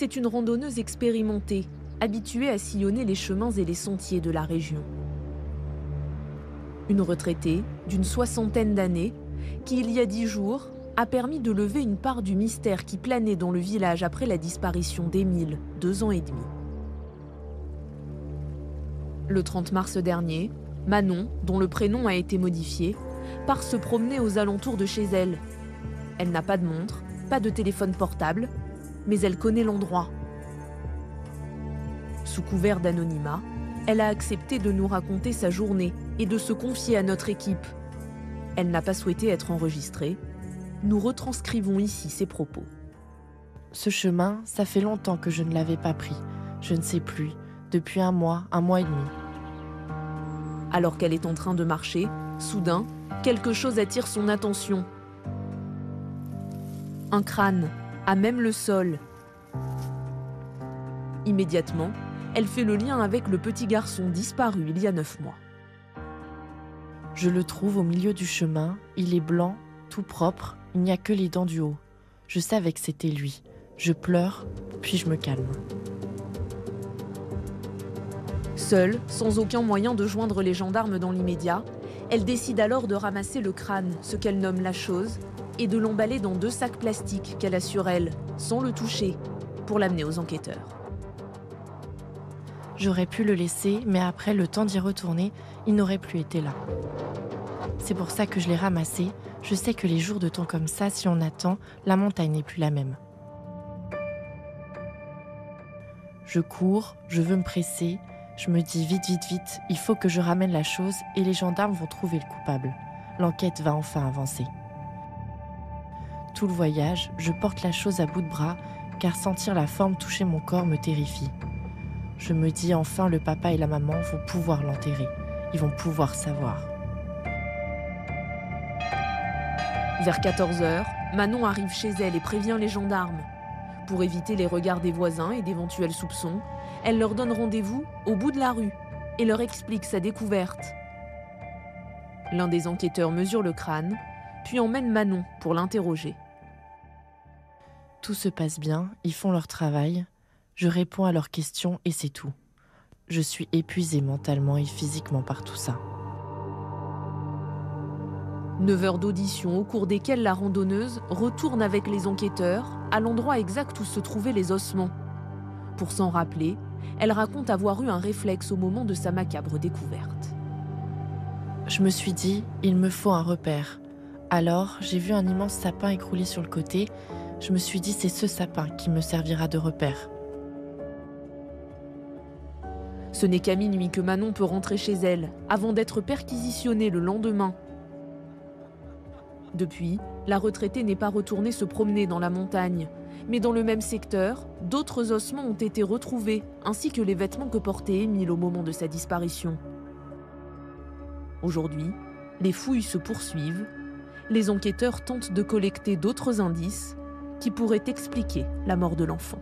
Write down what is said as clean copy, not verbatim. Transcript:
C'est une randonneuse expérimentée, habituée à sillonner les chemins et les sentiers de la région. Une retraitée d'une 60aine d'années qui, il y a 10 jours, a permis de lever une part du mystère qui planait dans le village après la disparition d'Émile, 2 ans et demi. Le 30 mars dernier, Manon, dont le prénom a été modifié, part se promener aux alentours de chez elle. Elle n'a pas de montre, pas de téléphone portable, mais elle connaît l'endroit. Sous couvert d'anonymat, elle a accepté de nous raconter sa journée et de se confier à notre équipe. Elle n'a pas souhaité être enregistrée. Nous retranscrivons ici ses propos. Ce chemin, ça fait longtemps que je ne l'avais pas pris. Je ne sais plus, depuis un mois et demi. Alors qu'elle est en train de marcher, soudain, quelque chose attire son attention. Un crâne, à même le sol. Immédiatement, elle fait le lien avec le petit garçon disparu il y a 9 mois. Je le trouve au milieu du chemin, il est blanc, tout propre, il n'y a que les dents du haut. Je savais que c'était lui. Je pleure, puis je me calme. Seule, sans aucun moyen de joindre les gendarmes dans l'immédiat, elle décide alors de ramasser le crâne, ce qu'elle nomme la chose, et de l'emballer dans 2 sacs plastiques qu'elle a sur elle, sans le toucher, pour l'amener aux enquêteurs. J'aurais pu le laisser, mais après, le temps d'y retourner, il n'aurait plus été là. C'est pour ça que je l'ai ramassé. Je sais que les jours de temps comme ça, si on attend, la montagne n'est plus la même. Je cours, je veux me presser. Je me dis vite, il faut que je ramène la chose et les gendarmes vont trouver le coupable. L'enquête va enfin avancer. Tout le voyage, je porte la chose à bout de bras, car sentir la forme toucher mon corps me terrifie. Je me dis enfin le papa et la maman vont pouvoir l'enterrer. Ils vont pouvoir savoir. Vers 14h, Manon arrive chez elle et prévient les gendarmes. Pour éviter les regards des voisins et d'éventuels soupçons, elle leur donne rendez-vous au bout de la rue et leur explique sa découverte. L'un des enquêteurs mesure le crâne, puis emmène Manon pour l'interroger. Tout se passe bien, ils font leur travail. Je réponds à leurs questions et c'est tout. Je suis épuisée mentalement et physiquement par tout ça. 9 heures d'audition au cours desquelles la randonneuse retourne avec les enquêteurs à l'endroit exact où se trouvaient les ossements. Pour s'en rappeler, elle raconte avoir eu un réflexe au moment de sa macabre découverte. Je me suis dit, il me faut un repère. Alors, j'ai vu un immense sapin écroulé sur le côté. Je me suis dit, c'est ce sapin qui me servira de repère. Ce n'est qu'à minuit que Manon peut rentrer chez elle, avant d'être perquisitionnée le lendemain. Depuis, la retraitée n'est pas retournée se promener dans la montagne. Mais dans le même secteur, d'autres ossements ont été retrouvés, ainsi que les vêtements que portait Émile au moment de sa disparition. Aujourd'hui, les fouilles se poursuivent. Les enquêteurs tentent de collecter d'autres indices qui pourraient expliquer la mort de l'enfant.